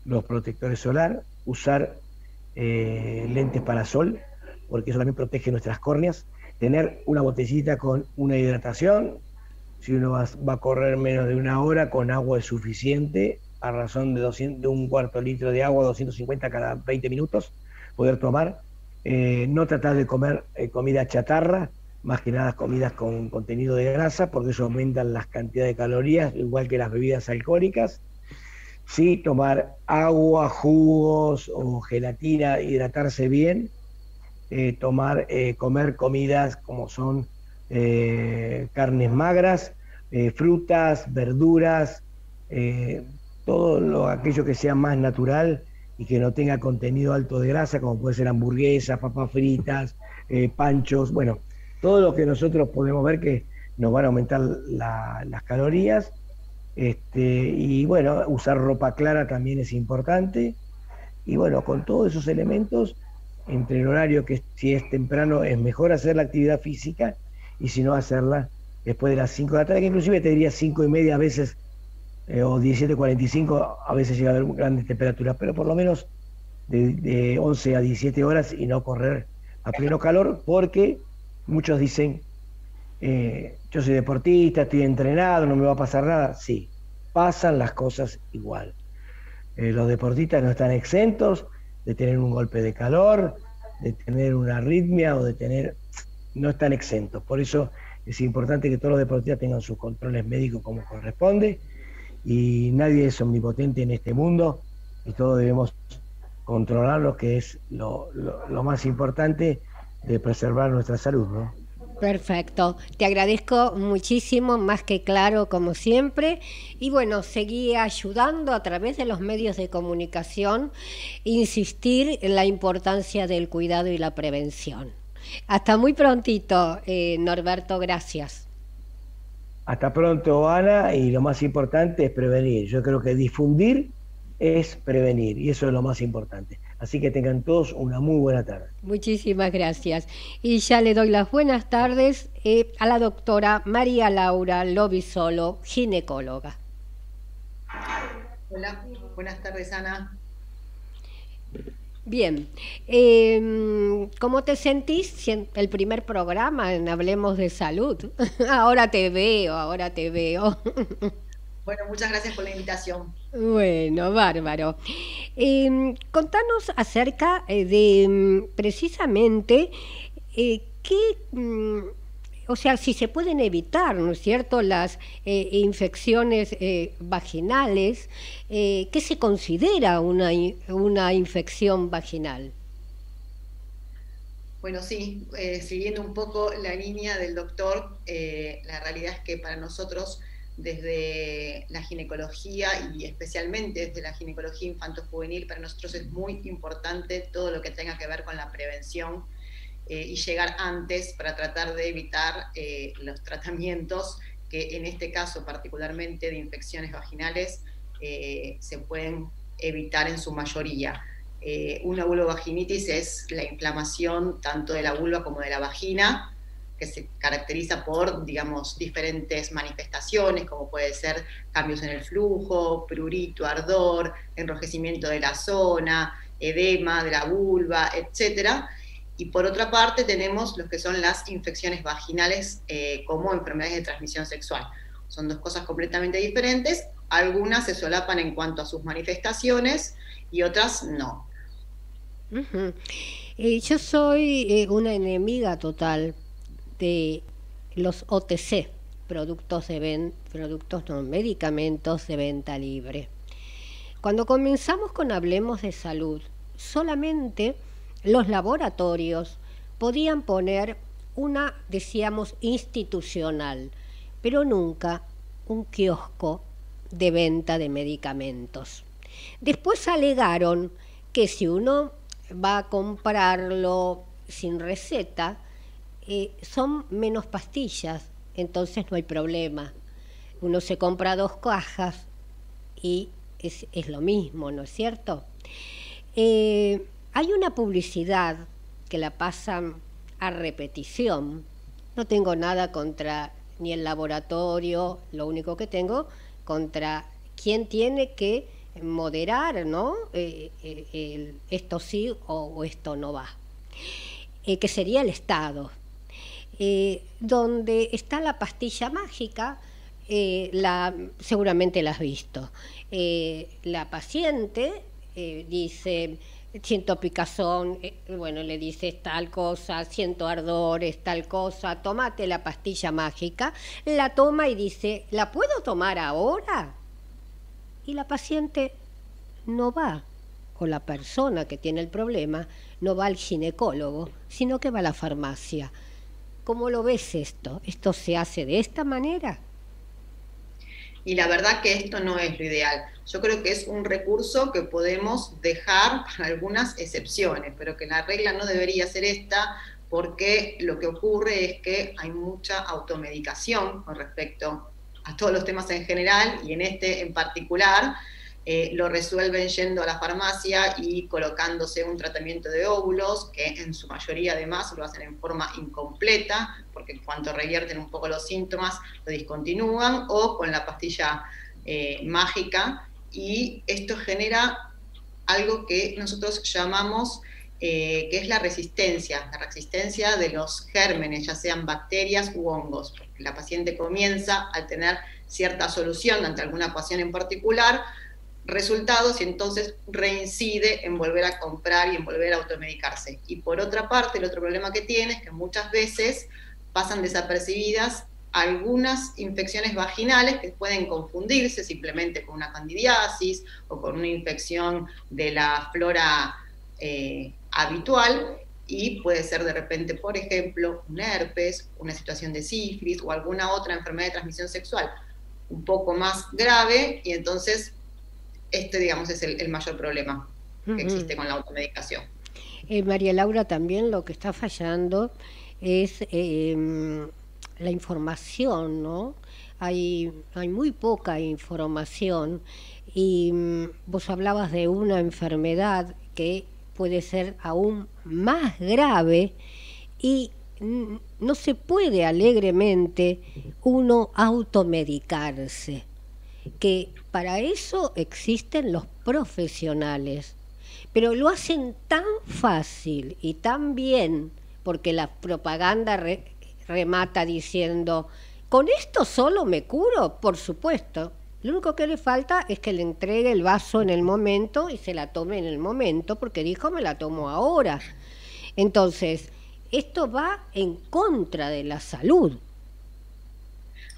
los protectores solar, usar lentes para sol, porque eso también protege nuestras córneas, tener una botellita con una hidratación, si uno va a correr menos de una hora, con agua es suficiente, a razón de un cuarto litro de agua, 250 cada 20 minutos, poder tomar, no tratar de comer comida chatarra, más que nada comidas con contenido de grasa, porque eso aumenta las cantidades de calorías, igual que las bebidas alcohólicas. Sí, tomar agua, jugos o gelatina, hidratarse bien, comer comidas como son carnes magras, frutas, verduras, todo aquello que sea más natural y que no tenga contenido alto de grasa, como puede ser hamburguesas, papas fritas, panchos, bueno, todo lo que nosotros podemos ver que nos van a aumentar las calorías. Y bueno, usar ropa clara también es importante, y bueno, con todos esos elementos, entre el horario que si es temprano es mejor hacer la actividad física, y si no, hacerla después de las 5 de la tarde, que inclusive te diría 5:30 a veces, o 17:45, a veces llega a haber grandes temperaturas, pero por lo menos de 11 a 17 horas, y no correr a pleno calor, porque muchos dicen, yo soy deportista, estoy entrenado, no me va a pasar nada. Sí, pasan las cosas igual. Los deportistas no están exentos de tener un golpe de calor, de tener una arritmia no están exentos. Por eso es importante que todos los deportistas tengan sus controles médicos como corresponde, y nadie es omnipotente en este mundo, y todos debemos controlar lo que es lo más importante de preservar nuestra salud, ¿no? Perfecto, te agradezco muchísimo, más que claro como siempre, y bueno, seguí ayudando a través de los medios de comunicación, insistir en la importancia del cuidado y la prevención. Hasta muy prontito, Norberto, gracias. Hasta pronto, Ana, y lo más importante es prevenir. Yo creo que difundir es prevenir, y eso es lo más importante. Así que tengan todos una muy buena tarde. Muchísimas gracias. Y ya le doy las buenas tardes a la doctora María Laura Lobisolo, ginecóloga. Hola, buenas tardes, Ana. Bien, ¿cómo te sentís? El primer programa en Hablemos de Salud. Ahora te veo. Bueno, muchas gracias por la invitación. Bueno, bárbaro. Contanos acerca de precisamente si se pueden evitar, ¿no es cierto?, las infecciones vaginales. ¿Qué se considera una infección vaginal? Bueno, sí, siguiendo un poco la línea del doctor, la realidad es que para nosotros desde la ginecología y especialmente desde la ginecología infanto-juvenil, para nosotros es muy importante todo lo que tenga que ver con la prevención y llegar antes para tratar de evitar los tratamientos que en este caso particularmente de infecciones vaginales se pueden evitar en su mayoría. Una vulvovaginitis es la inflamación tanto de la vulva como de la vagina, que se caracteriza por, digamos, diferentes manifestaciones, como puede ser cambios en el flujo, prurito, ardor, enrojecimiento de la zona, edema de la vulva, etc. Y por otra parte tenemos lo que son las infecciones vaginales como enfermedades de transmisión sexual. Son dos cosas completamente diferentes, algunas se solapan en cuanto a sus manifestaciones y otras no. Yo soy una enemiga total de los OTC, medicamentos de venta libre. Cuando comenzamos con Hablemos de Salud, solamente los laboratorios podían poner una, decíamos, institucional, pero nunca un kiosco de venta de medicamentos. Después alegaron que si uno va a comprarlo sin receta, son menos pastillas, entonces no hay problema. Uno se compra 2 cajas y es lo mismo, ¿no es cierto? Hay una publicidad que la pasan a repetición. No tengo nada contra ni el laboratorio, lo único que tengo contra quien tiene que moderar, ¿no? Esto sí o esto no va. Que sería el Estado. Donde está la pastilla mágica, seguramente la has visto. La paciente dice, siento picazón, bueno, le dice tal cosa, siento ardores, tal cosa, tómate la pastilla mágica, la toma y dice, ¿la puedo tomar ahora? Y la paciente no va, o la persona que tiene el problema, no va al ginecólogo, sino que va a la farmacia. ¿Cómo lo ves esto? ¿Esto se hace de esta manera? Y la verdad que esto no es lo ideal. Yo creo que es un recurso que podemos dejar para algunas excepciones, pero que la regla no debería ser esta, porque lo que ocurre es que hay mucha automedicación con respecto a todos los temas en general, y en este en particular, lo resuelven yendo a la farmacia y colocándose un tratamiento de óvulos, que en su mayoría además lo hacen en forma incompleta, porque en cuanto revierten un poco los síntomas, lo discontinúan, o con la pastilla mágica, y esto genera algo que nosotros llamamos, que es la resistencia de los gérmenes, ya sean bacterias u hongos. La paciente comienza a tener cierta solución ante alguna ecuación en particular, resultados, y entonces reincide en volver a comprar y en volver a automedicarse. Y por otra parte, el otro problema que tiene es que muchas veces pasan desapercibidas algunas infecciones vaginales que pueden confundirse simplemente con una candidiasis o con una infección de la flora habitual, y puede ser de repente, por ejemplo, un herpes, una situación de sífilis o alguna otra enfermedad de transmisión sexual un poco más grave, y entonces este, digamos, es el mayor problema que existe con la automedicación. María Laura, también lo que está fallando es la información, ¿no? Hay muy poca información, y vos hablabas de una enfermedad que puede ser aún más grave, y no se puede alegremente uno automedicarse, que para eso existen los profesionales, pero lo hacen tan fácil y tan bien, porque la propaganda remata diciendo, ¿con esto solo me curo? Por supuesto, lo único que le falta es que le entregue el vaso en el momento y se la tome en el momento, porque dijo, me la tomo ahora. Entonces, esto va en contra de la salud.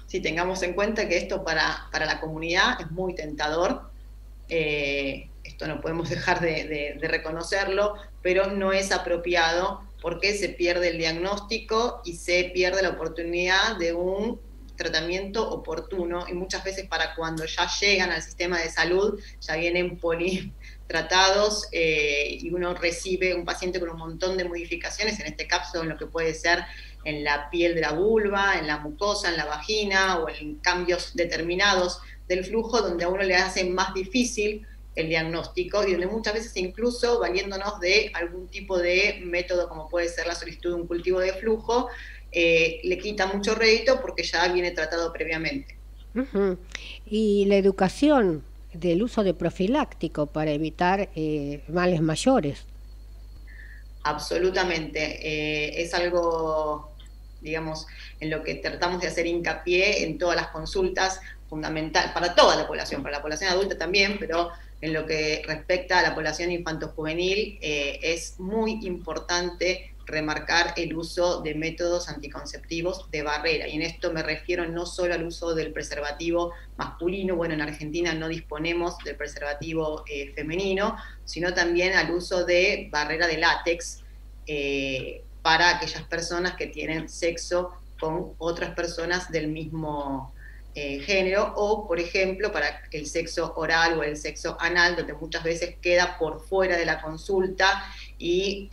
Sí, tengamos en cuenta que esto para la comunidad es muy tentador, esto no podemos dejar de reconocerlo, pero no es apropiado porque se pierde el diagnóstico y se pierde la oportunidad de un tratamiento oportuno, y muchas veces para cuando ya llegan al sistema de salud ya vienen politratados y uno recibe un paciente con un montón de modificaciones, en este caso en lo que puede ser en la piel de la vulva, en la mucosa, en la vagina, o en cambios determinados del flujo, donde a uno le hace más difícil el diagnóstico y donde muchas veces incluso valiéndonos de algún tipo de método como puede ser la solicitud de un cultivo de flujo, le quita mucho rédito porque ya viene tratado previamente. Y la educación del uso de profiláctico para evitar males mayores. Absolutamente, es algo, digamos, en lo que tratamos de hacer hincapié en todas las consultas, fundamental para toda la población adulta también, pero en lo que respecta a la población infanto-juvenil, es muy importante remarcar el uso de métodos anticonceptivos de barrera, y en esto me refiero no solo al uso del preservativo masculino, bueno, en Argentina no disponemos del preservativo femenino, sino también al uso de barrera de látex para aquellas personas que tienen sexo con otras personas del mismo género, o por ejemplo para el sexo oral o el sexo anal, donde muchas veces queda por fuera de la consulta y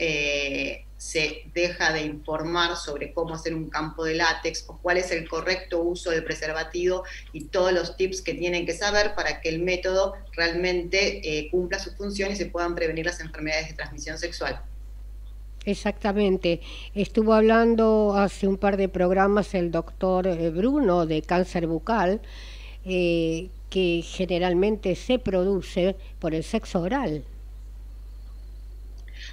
se deja de informar sobre cómo hacer un campo de látex o cuál es el correcto uso del preservativo y todos los tips que tienen que saber para que el método realmente cumpla su función y se puedan prevenir las enfermedades de transmisión sexual. Exactamente. Estuvo hablando hace un par de programas el doctor Bruno de cáncer bucal, que generalmente se produce por el sexo oral.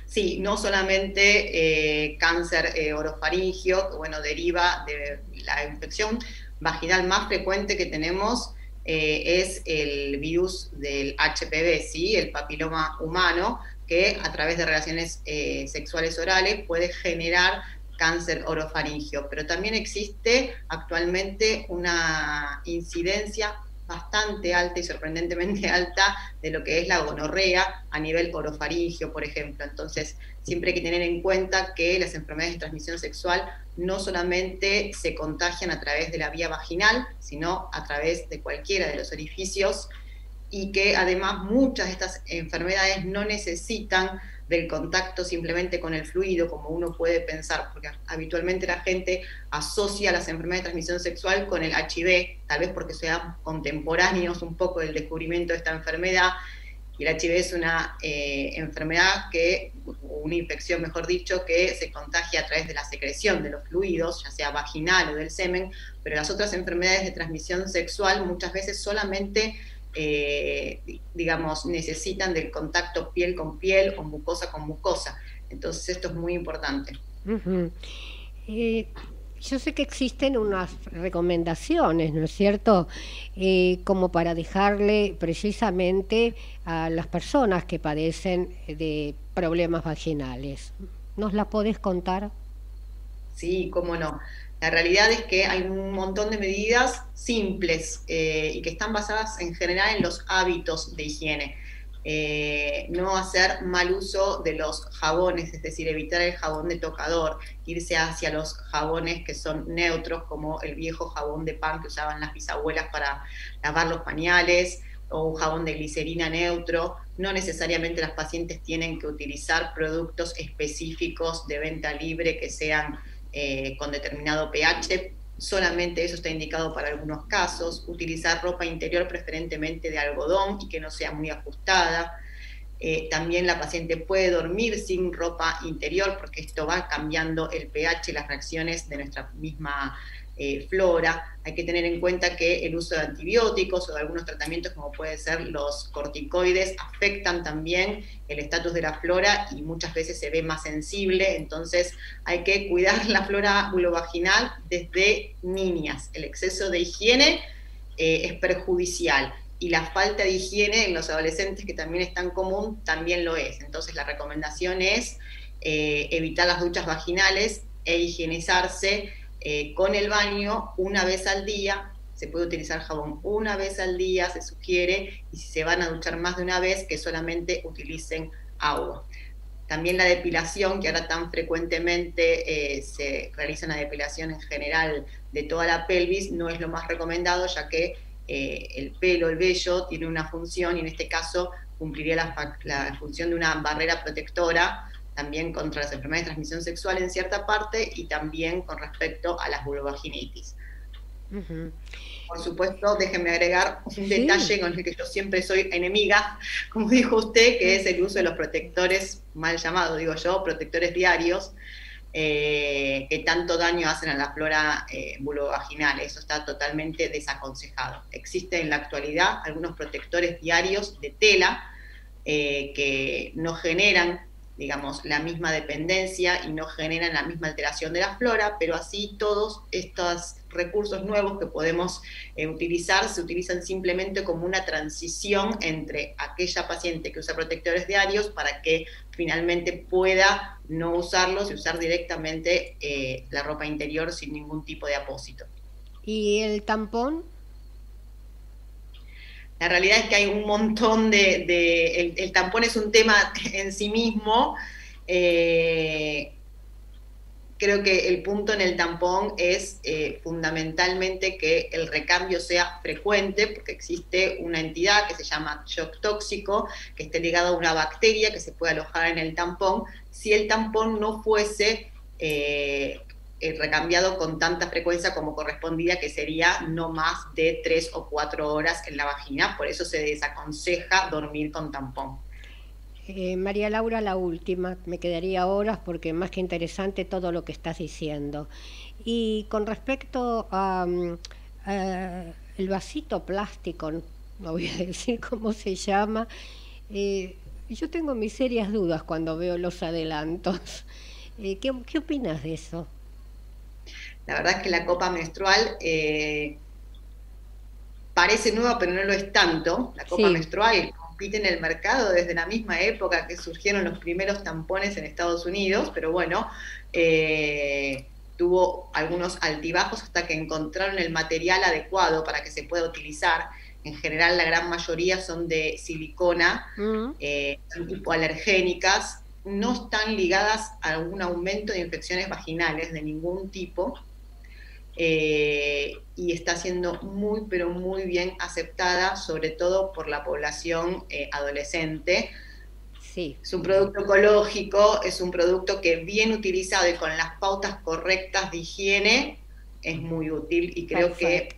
Sí, no solamente cáncer orofaringio, que bueno, deriva de la infección vaginal más frecuente que tenemos, es el virus del HPV, ¿sí? El papiloma humano, que a través de relaciones sexuales orales puede generar cáncer orofaringio. Pero también existe actualmente una incidencia bastante alta y sorprendentemente alta de lo que es la gonorrea a nivel orofaringio, por ejemplo. Entonces, siempre hay que tener en cuenta que las enfermedades de transmisión sexual no solamente se contagian a través de la vía vaginal, sino a través de cualquiera de los orificios, y que además muchas de estas enfermedades no necesitan del contacto simplemente con el fluido, como uno puede pensar, porque habitualmente la gente asocia las enfermedades de transmisión sexual con el HIV, tal vez porque sean contemporáneos un poco del descubrimiento de esta enfermedad, y el HIV es una enfermedad una infección mejor dicho, que se contagia a través de la secreción de los fluidos, ya sea vaginal o del semen, pero las otras enfermedades de transmisión sexual muchas veces solamente digamos, necesitan del contacto piel con piel o mucosa con mucosa. Entonces esto es muy importante. Yo sé que existen unas recomendaciones, ¿no es cierto? Como para dejarle precisamente a las personas que padecen de problemas vaginales. ¿Nos las podés contar? Sí, cómo no. La realidad es que hay un montón de medidas simples y que están basadas en general en los hábitos de higiene. No hacer mal uso de los jabones, es decir, evitar el jabón de tocador, irse hacia los jabones que son neutros, como el viejo jabón de pan que usaban las bisabuelas para lavar los pañales, o un jabón de glicerina neutro. No necesariamente las pacientes tienen que utilizar productos específicos de venta libre que sean con determinado pH, solamente eso está indicado para algunos casos. Utilizar ropa interior preferentemente de algodón y que no sea muy ajustada. También la paciente puede dormir sin ropa interior porque esto va cambiando el pH y las reacciones de nuestra misma flora. Hay que tener en cuenta que el uso de antibióticos o de algunos tratamientos como pueden ser los corticoides afectan también el estatus de la flora y muchas veces se ve más sensible, entonces hay que cuidar la flora vulvovaginal desde niñas. El exceso de higiene es perjudicial y la falta de higiene en los adolescentes, que también es tan común, también lo es. Entonces la recomendación es evitar las duchas vaginales e higienizarse con el baño una vez al día. Se puede utilizar jabón una vez al día, se sugiere, y si se van a duchar más de una vez, que solamente utilicen agua. También la depilación, que ahora tan frecuentemente se realiza una depilación en general de toda la pelvis, no es lo más recomendado, ya que el pelo, el vello, tiene una función, y en este caso cumpliría la función de una barrera protectora, también contra las enfermedades de transmisión sexual en cierta parte, y también con respecto a las vulvovaginitis. Por supuesto, déjenme agregar un detalle con el que yo siempre soy enemiga, como dijo usted, que es el uso de los protectores, mal llamado, digo yo, protectores diarios, que tanto daño hacen a la flora vulvovaginal. Eso está totalmente desaconsejado. Existen en la actualidad algunos protectores diarios de tela que no generan, digamos, la misma dependencia y no generan la misma alteración de la flora, pero así todos estos recursos nuevos que podemos utilizar se utilizan simplemente como una transición entre aquella paciente que usa protectores diarios para que finalmente pueda no usarlos y usar directamente la ropa interior sin ningún tipo de apósito. ¿Y el tampón? La realidad es que hay un montón el tampón es un tema en sí mismo. Creo que el punto en el tampón es fundamentalmente que el recambio sea frecuente, porque existe una entidad que se llama shock tóxico, que esté ligada a una bacteria que se puede alojar en el tampón. Si el tampón no fuese recambiado con tanta frecuencia como correspondía, que sería no más de 3 o 4 horas en la vagina, por eso se desaconseja dormir con tampón. María Laura, la última, me quedaría horas porque más que interesante todo lo que estás diciendo. Y con respecto a el vasito plástico, no voy a decir cómo se llama, yo tengo mis serias dudas cuando veo los adelantos. ¿Qué opinas de eso? La verdad es que la copa menstrual parece nueva, pero no lo es tanto. La copa menstrual compite en el mercado desde la misma época que surgieron los primeros tampones en Estados Unidos, pero bueno, tuvo algunos altibajos hasta que encontraron el material adecuado para que se pueda utilizar. En general, la gran mayoría son de silicona, son hipoalergénicas, no están ligadas a un aumento de infecciones vaginales de ningún tipo, y está siendo muy, pero muy bien aceptada, sobre todo por la población adolescente. Sí. Es un producto ecológico, es un producto que bien utilizado y con las pautas correctas de higiene es muy útil, y creo que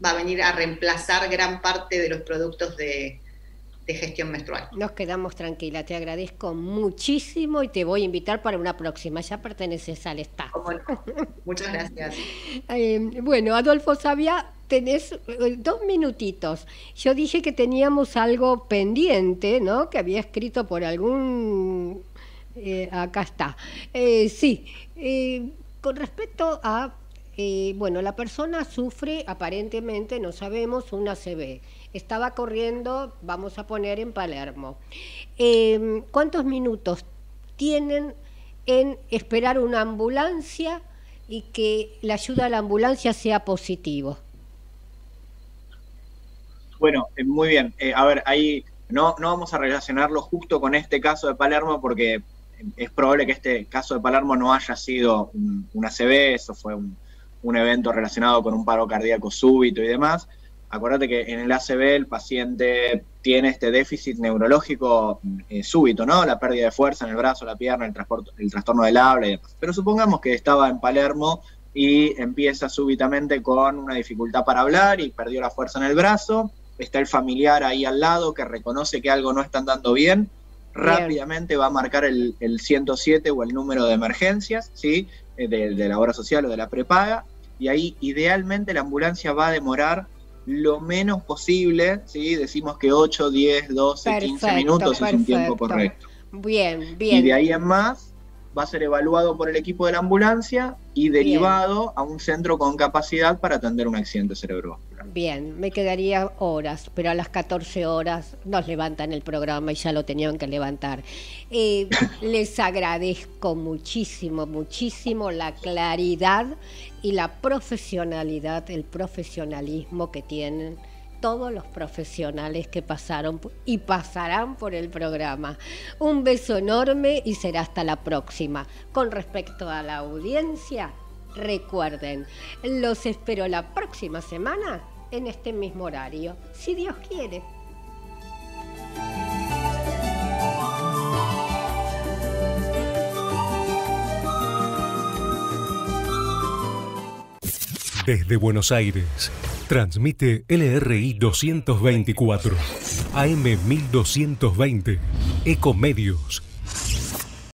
va a venir a reemplazar gran parte de los productos de gestión menstrual. Nos quedamos tranquilas, te agradezco muchísimo y te voy a invitar para una próxima, ya perteneces al staff. Muchas gracias. Bueno, Adolfo Sabia, tenés 2 minutitos. Yo dije que teníamos algo pendiente, ¿no? Que había escrito por algún... acá está. Sí, con respecto a... bueno, la persona sufre, aparentemente, no sabemos, una ACV. Estaba corriendo, vamos a poner en Palermo. ¿Cuántos minutos tienen en esperar una ambulancia y que la ayuda a la ambulancia sea positivo? Bueno, muy bien. A ver, ahí no vamos a relacionarlo justo con este caso de Palermo porque es probable que este caso de Palermo no haya sido un ACV, eso fue un evento relacionado con un paro cardíaco súbito y demás. Acuérdate que en el ACV el paciente tiene este déficit neurológico súbito, ¿no? La pérdida de fuerza en el brazo, la pierna, el trastorno del habla y demás. Pero supongamos que estaba en Palermo y empieza súbitamente con una dificultad para hablar y perdió la fuerza en el brazo. Está el familiar ahí al lado que reconoce que algo no está andando bien. Rápidamente va a marcar el 107 o el número de emergencias, ¿sí? De la obra social o de la prepaga. Y ahí idealmente la ambulancia va a demorar lo menos posible, ¿sí? Decimos que 8, 10, 12, 15 minutos es un tiempo correcto. Bien, bien. Y de ahí en más va a ser evaluado por el equipo de la ambulancia y derivado a un centro con capacidad para atender un accidente cerebrovascular. Bien, me quedaría horas, pero a las 14 horas nos levantan el programa y ya lo tenían que levantar. Les agradezco muchísimo, muchísimo la claridad y la profesionalidad, el profesionalismo que tienen todos los profesionales que pasaron y pasarán por el programa. Un beso enorme y será hasta la próxima. Con respecto a la audiencia, recuerden, los espero la próxima semana en este mismo horario, si Dios quiere. Desde Buenos Aires, transmite LRI 224, AM 1220, Ecomedios.